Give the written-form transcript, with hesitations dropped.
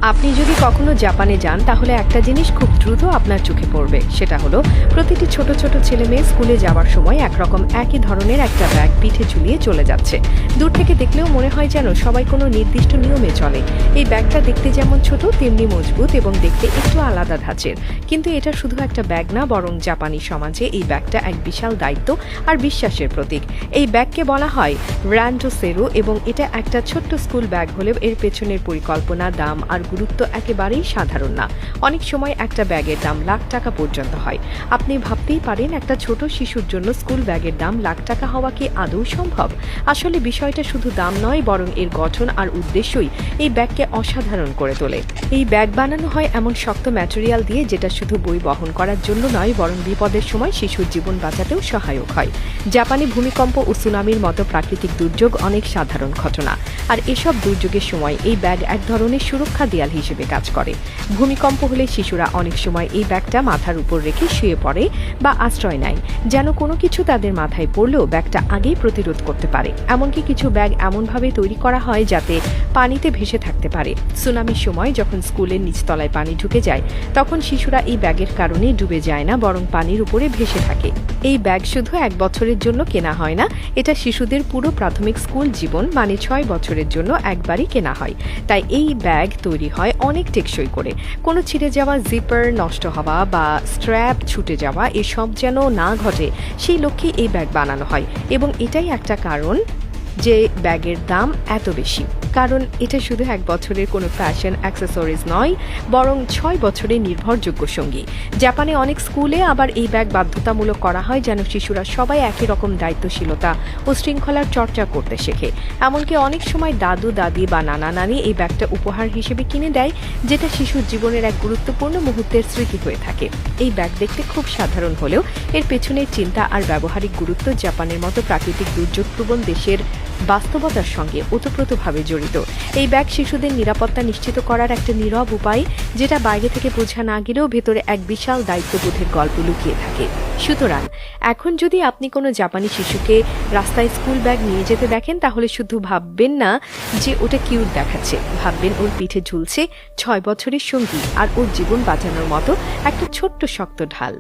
আপনি যদি কখনো জাপানে যান তাহলে একটা জিনিস খুব দ্রুত আপনার চোখে পড়বে, সেটা হলো প্রতিটি ছোট ছোট ছেলে মেয়ে স্কুলে যাওয়ার সময় একরকম একই ধরনের একটা ব্যাগ পিঠে ঝুলিয়ে চলে যাচ্ছে। দূর থেকে দেখলেও মনে হয় যেন সবাই কোনো নির্দিষ্ট নিয়মে চলে। এই ব্যাগটা দেখতে যেমন ছোট তেমনি মজবুত এবং দেখতে একটু আলাদা ধাঁচের, কিন্তু এটা শুধু একটা ব্যাগ না, বরং জাপানি সমাজে এই ব্যাগটা এক বিশাল দায়িত্ব আর বিশ্বাসের প্রতীক। এই ব্যাগকে বলা হয় রান্ডো সেরু এবং এটা একটা ছোট্ট স্কুল ব্যাগ হলেও এর পেছনের পরিকল্পনা, দাম আর গুরুত্ব একেবারেই সাধারণ না। অনেক সময় একটা ব্যাগের দাম লাখ টাকা পর্যন্ত হয়। আপনি ভাবতেই পারেন, একটা ছোট শিশুর জন্য স্কুল ব্যাগের দাম লাখ টাকা হওয়া কি আদৌ সম্ভব? আসলে বিষয়টা শুধু দাম নয়, বরং এর গঠন আর উদ্দেশ্যই এই ব্যাগকে অসাধারণ করে তোলে। এই ব্যাগ বানানো হয় এমন শক্ত ম্যাটেরিয়াল দিয়ে যেটা শুধু বই বহন করার জন্য নয়, বরং বিপদের সময় শিশুর জীবন বাঁচাতেও সহায়ক হয়। জাপানে ভূমিকম্প ও সুনামির মতো প্রাকৃতিক দুর্যোগ অনেক সাধারণ ঘটনা, আর এসব দুর্যোগের সময় এই ব্যাগ এক ধরনের সুরক্ষা দেয়াল হিসেবে কাজ করে। ভূমিকম্প হলে শিশুরা অনেক সময় এই ব্যাগটা মাথার উপর রেখে শুয়ে পড়ে বা আশ্রয় নেয়, যেন কোনো কিছু তাদের মাথায় পড়লেও ব্যাগটা আগেই প্রতিরোধ করতে পারে। এমনকি কিছু ব্যাগ এমনভাবে তৈরি করা হয় যাতে পানিতে ভেসে থাকতে পারে। সুনামির সময় যখন স্কুলের নিচতলায় পানি ঢুকে যায়, তখন শিশুরা এই ব্যাগের কারণে ডুবে যায় না, বরং পানির উপরে ভেসে থাকে। এই ব্যাগ শুধু 1 বছরের জন্য কেনা হয় না, এটা শিশুদের পুরো প্রাথমিক স্কুল জীবন মানে 6 বছরের জন্য একবারই কেনা হয়। তাই এই ব্যাগ তৈরি হয় অনেক টেকসই করে। কোনো ছিঁড়ে যাওয়া জিপার, নষ্ট হওয়া বা স্ট্র্যাপ ছুটে যাওয়া এসব যেন না ঘটে, সেই লক্ষ্যে এই ব্যাগ বানানো হয়। এবং এটাই একটা কারণ যে ব্যাগের দাম এত বেশি, কারণ এটা শুধু 1 বছরের কোনো ফ্যাশন অ্যাক্সেসরিজ নয়, বরং 6 বছরের নির্ভরযোগ্য সঙ্গী। জাপানে অনেক স্কুলে আবার এই ব্যাগ বাধ্যতামূলক করা হয় যেন শিশুরা সবাই একই রকম দায়িত্বশীলতা ও শৃঙ্খলার চর্চা করতে শেখে। এমনকি অনেক সময় দাদু দাদি বা নানা নানি এই ব্যাগটা উপহার হিসেবে কিনে দেয়, যেটা শিশুর জীবনের এক গুরুত্বপূর্ণ মুহূর্তের স্মৃতি হয়ে থাকে। এই ব্যাগ দেখতে খুব সাধারণ হলেও এর পেছনের চিন্তা আর ব্যবহারিক গুরুত্ব জাপানের মতো প্রাকৃতিক দুর্যোগপ্রবণ দেশের বাস্তবতার সঙ্গে ওতপ্রোতভাবে জড়িত। এই ব্যাগ শিশুদের নিরাপত্তা নিশ্চিত করার একটা নীরব উপায়, যেটা বাইরে থেকে বোঝা না গেলেও ভেতরে এক বিশাল দায়িত্ববোধের গল্প লুকিয়ে থাকে। সুতরাং এখন যদি আপনি কোনো জাপানি শিশুকে রাস্তায় স্কুল ব্যাগ নিয়ে যেতে দেখেন, তাহলে শুধু ভাববেন না যে ওটা কিউট দেখাচ্ছে, ভাববেন ওর পিঠে ঝুলছে 6 বছরের সঙ্গী আর ওর জীবন বাঁচানোর মতো একটা ছোট্ট শক্ত ঢাল।